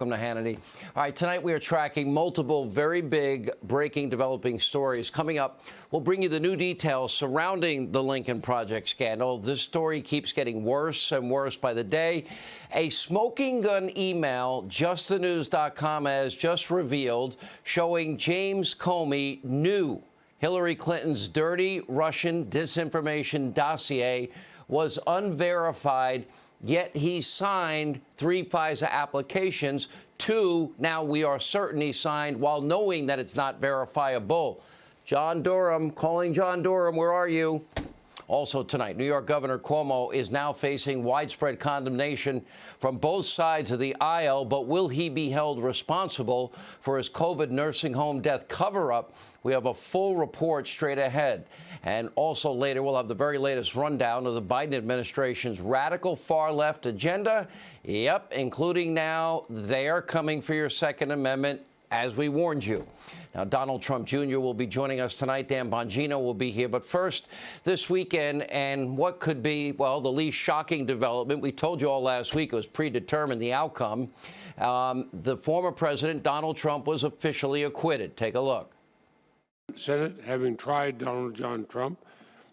Welcome to Hannity. All right, tonight we are tracking multiple very big, breaking, developing stories. Coming up, we'll bring you the new details surrounding the Lincoln Project scandal. This story keeps getting worse and worse by the day. A smoking gun email, justthenews.com has just revealed, showing James Comey knew Hillary Clinton's dirty Russian disinformation dossier was unverified. Yet he signed 3 FISA applications, 2 now we are certain he signed while knowing that it's not verifiable. John Durham, calling John Durham, where are you? Also tonight, New York Governor Cuomo is now facing widespread condemnation from both sides of the aisle, but will he be held responsible for his COVID nursing home death cover-up? We have a full report straight ahead. And also later, we'll have the very latest rundown of the Biden administration's radical far-left agenda. Yep, including now they are coming for your Second Amendment, as we warned you. Now, Donald Trump Jr. will be joining us tonight. Dan Bongino will be here. But first, this weekend, and what could be, well, the least shocking development. We told you all last week it was predetermined, the outcome. The former president, Donald Trump, was officially acquitted. Take a look. Senate, having tried Donald John Trump,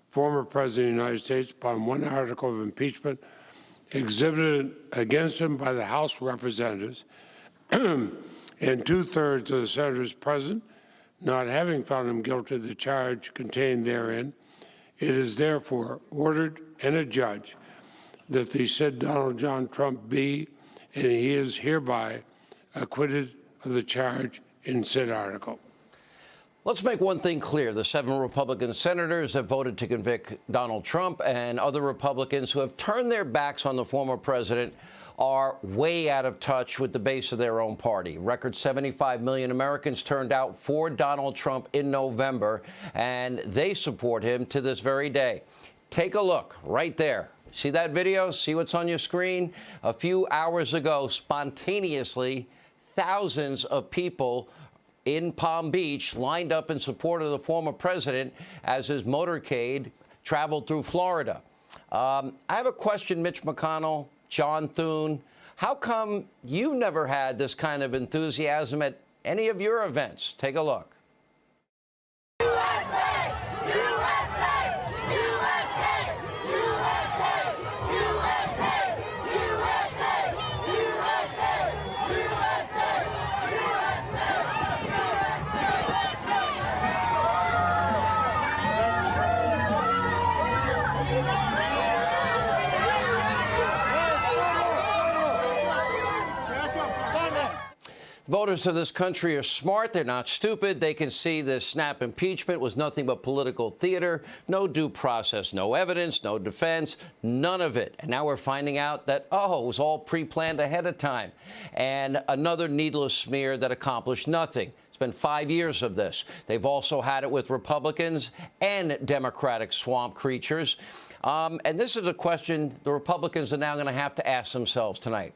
former president of the United States, upon one article of impeachment exhibited against him by the House of Representatives, and 2/3 of the senators present not having found him guilty of the charge contained therein, it is therefore ordered and adjudged that the said Donald John Trump be, and he is hereby acquitted of the charge in said article. Let's make one thing clear. The 7 Republican senators have voted to convict Donald Trump, and other Republicans who have turned their backs on the former president are way out of touch with the base of their own party. Record 75 million Americans turned out for Donald Trump in November, and they support him to this very day. Take a look right there. See that video? See what's on your screen? A few hours ago, spontaneously, thousands of people in Palm Beach lined up in support of the former president as his motorcade traveled through Florida. I have a question, Mitch McConnell, John Thune. How come you've never had this kind of enthusiasm at any of your events? Take a look. USA! USA! USA! USA! USA! USA! Voters of this country are smart. They're not stupid. They can see this snap impeachment was nothing but political theater, no due process, no evidence, no defense, none of it. And now we're finding out that, oh, it was all pre-planned ahead of time. And another needless smear that accomplished nothing. It's been 5 years of this. They've also had it with Republicans and Democratic swamp creatures. And this is a question the Republicans are now going to have to ask themselves tonight.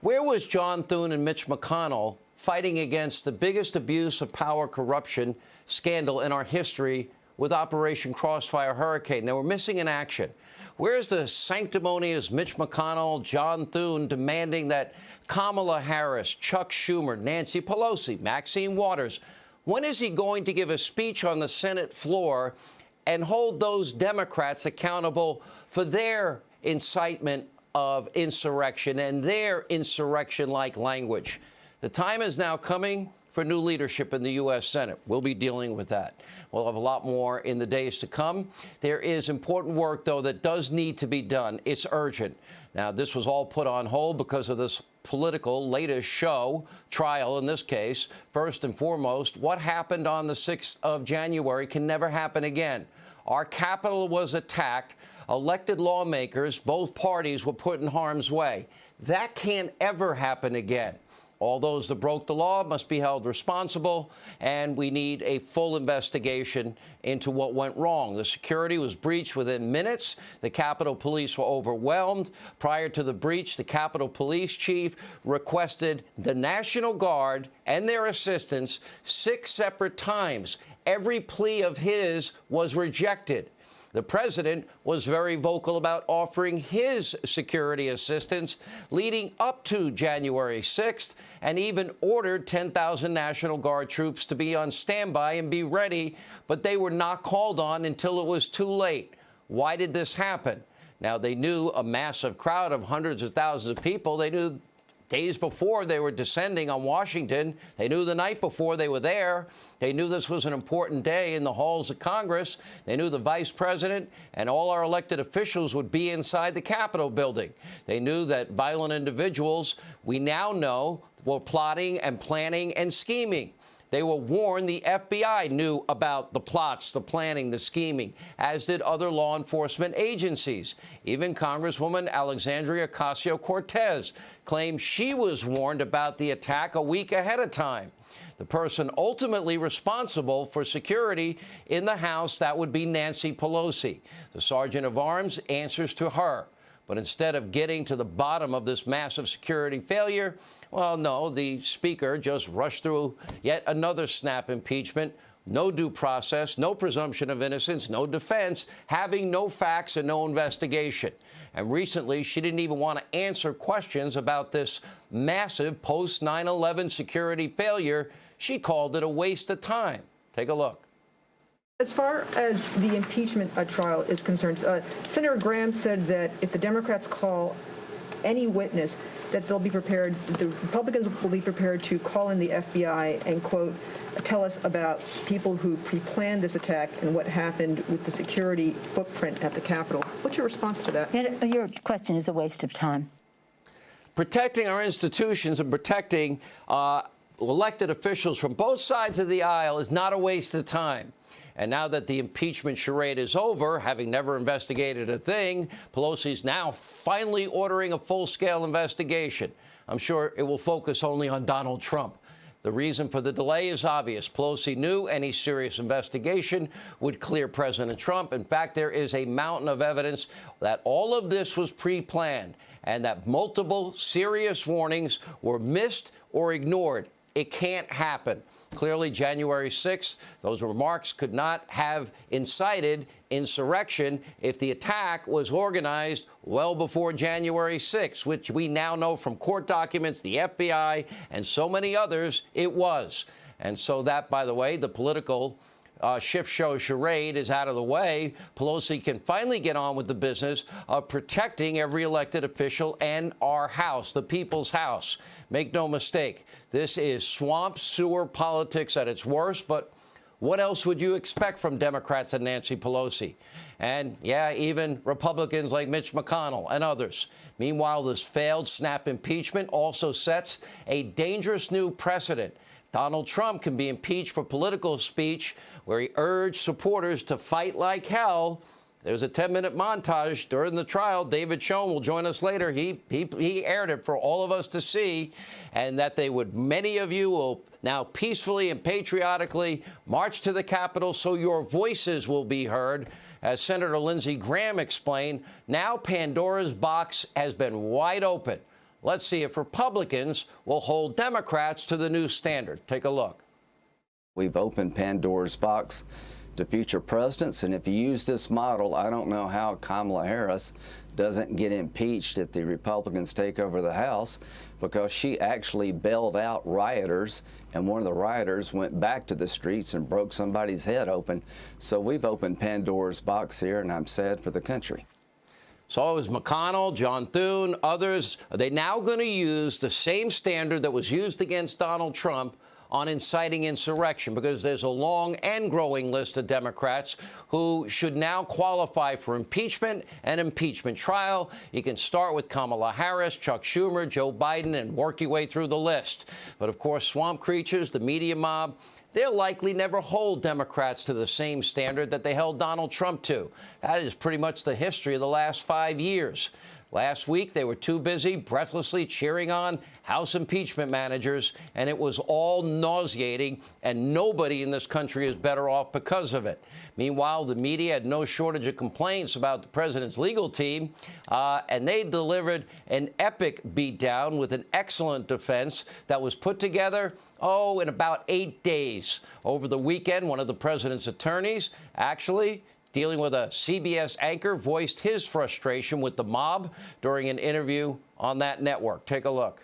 Where was John Thune and Mitch McConnell fighting against the biggest abuse of power corruption scandal in our history with Operation Crossfire Hurricane? They were missing in action. Where's the sanctimonious Mitch McConnell, John Thune demanding that Kamala Harris, Chuck Schumer, Nancy Pelosi, Maxine Waters, when is he going to give a speech on the Senate floor and hold those Democrats accountable for their incitement of insurrection and their insurrection-like language? The time is now coming for new leadership in the U.S. Senate. We'll be dealing with that. We'll have a lot more in the days to come. There is important work, though, that does need to be done. It's urgent. Now, this was all put on hold because of this political latest trial in this case. First and foremost, what happened on the 6th of January can never happen again. Our Capitol was attacked. Elected lawmakers, both parties, were put in harm's way. That can't ever happen again. All those that broke the law must be held responsible, and we need a full investigation into what went wrong. The security was breached within minutes. The Capitol Police were overwhelmed. Prior to the breach, the Capitol Police Chief requested the National Guard and their assistance 6 separate times. Every plea of his was rejected. The president was very vocal about offering his security assistance leading up to January 6th and even ordered 10,000 National Guard troops to be on standby and be ready, but they were not called on until it was too late. Why did this happen? Now, they knew a massive crowd of hundreds of thousands of people. They knew days before they were descending on Washington. They knew the night before they were there. They knew this was an important day in the halls of Congress. They knew the vice president and all our elected officials would be inside the Capitol building. They knew that violent individuals, we now know, were plotting and planning and scheming. They were warned. The FBI knew about the plots, the planning, the scheming, as did other law enforcement agencies. Even Congresswoman Alexandria Ocasio-Cortez claimed she was warned about the attack a week ahead of time. The person ultimately responsible for security in the House, that would be Nancy Pelosi. The Sergeant of Arms answers to her. But instead of getting to the bottom of this massive security failure, well, no, the Speaker just rushed through yet another snap impeachment. No due process, no presumption of innocence, no defense, having no facts and no investigation. And recently, she didn't even want to answer questions about this massive post-9/11 security failure. She called it a waste of time. Take a look. As far as the impeachment trial is concerned, Senator Graham said that if the Democrats call any witness, that they'll be prepared, the Republicans will be prepared to call in the FBI and, quote, tell us about people who pre-planned this attack and what happened with the security footprint at the Capitol. What's your response to that? Your question is a waste of time. Protecting our institutions and protecting elected officials from both sides of the aisle is not a waste of time. And now that the impeachment charade is over, having never investigated a thing, Pelosi's now finally ordering a full-scale investigation. I'm sure it will focus only on Donald Trump. The reason for the delay is obvious. Pelosi knew any serious investigation would clear President Trump. In fact, there is a mountain of evidence that all of this was pre-planned and that multiple serious warnings were missed or ignored. It can't happen. Clearly, January 6th, those remarks could not have incited insurrection if the attack was organized well before January 6th, which we now know from court documents, the FBI, and so many others, it was. And so that, by the way, the political shift show charade is out of the way. Pelosi can finally get on with the business of protecting every elected official and our House, the people's House. Make no mistake, this is swamp sewer politics at its worst, but what else would you expect from Democrats and Nancy Pelosi? And, yeah, even Republicans like Mitch McConnell and others. Meanwhile, this failed snap impeachment also sets a dangerous new precedent. Donald Trump can be impeached for political speech where he urged supporters to fight like hell. There's a 10-minute montage during the trial. David Schoen will join us later. He aired it for all of us to see, and that many of you will now peacefully and patriotically march to the Capitol so your voices will be heard. As Senator Lindsey Graham explained, now Pandora's box has been wide open. Let's see if Republicans will hold Democrats to the new standard. Take a look. We've opened Pandora's box to future presidents, and if you use this model, I don't know how Kamala Harris doesn't get impeached if the Republicans take over the House, because she actually bailed out rioters, and one of the rioters went back to the streets and broke somebody's head open. So we've opened Pandora's box here, and I'm sad for the country. So it was McConnell, John Thune, others. Are they now going to use the same standard that was used against Donald Trump on inciting insurrection? Because there's a long and growing list of Democrats who should now qualify for impeachment and impeachment trial. You can start with Kamala Harris, Chuck Schumer, Joe Biden, and work your way through the list. But, of course, swamp creatures, the media mob, they'll likely never hold Democrats to the same standard that they held Donald Trump to. That is pretty much the history of the last 5 years. Last week, they were too busy breathlessly cheering on House impeachment managers, and it was all nauseating, and nobody in this country is better off because of it. Meanwhile, the media had no shortage of complaints about the president's legal team, and they delivered an epic beatdown with an excellent defense that was put together, in about 8 days. Over the weekend, one of the president's attorneys actually dealing with a CBS anchor, voiced his frustration with the mob during an interview on that network. Take a look.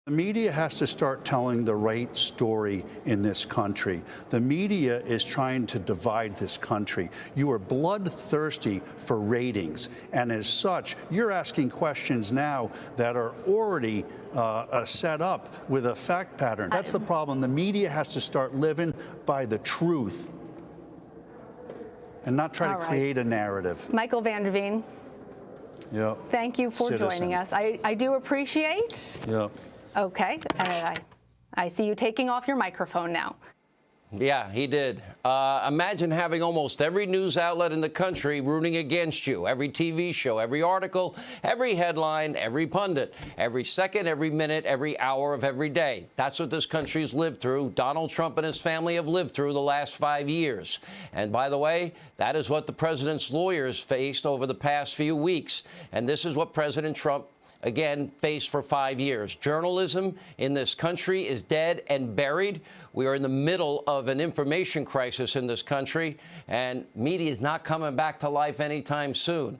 The media has to start telling the right story in this country. The media is trying to divide this country. You are bloodthirsty for ratings, and as such, you're asking questions now that are already set up with a fact pattern. That's the problem. The media has to start living by the truth and not try to create a narrative. Michael Van Der Veen, Yep. thank you for joining us. I do appreciate. Yep. Okay. I see you taking off your microphone now. Yeah, he did. Imagine having almost every news outlet in the country rooting against you. Every TV show, every article, every headline, every pundit, every second, every minute, every hour of every day. That's what this country's lived through. Donald Trump and his family have lived through the last 5 years. And by the way, that is what the president's lawyers faced over the past few weeks. And this is what President Trump again, faced for 5 years. Journalism in this country is dead and buried. We are in the middle of an information crisis in this country, and media is not coming back to life anytime soon.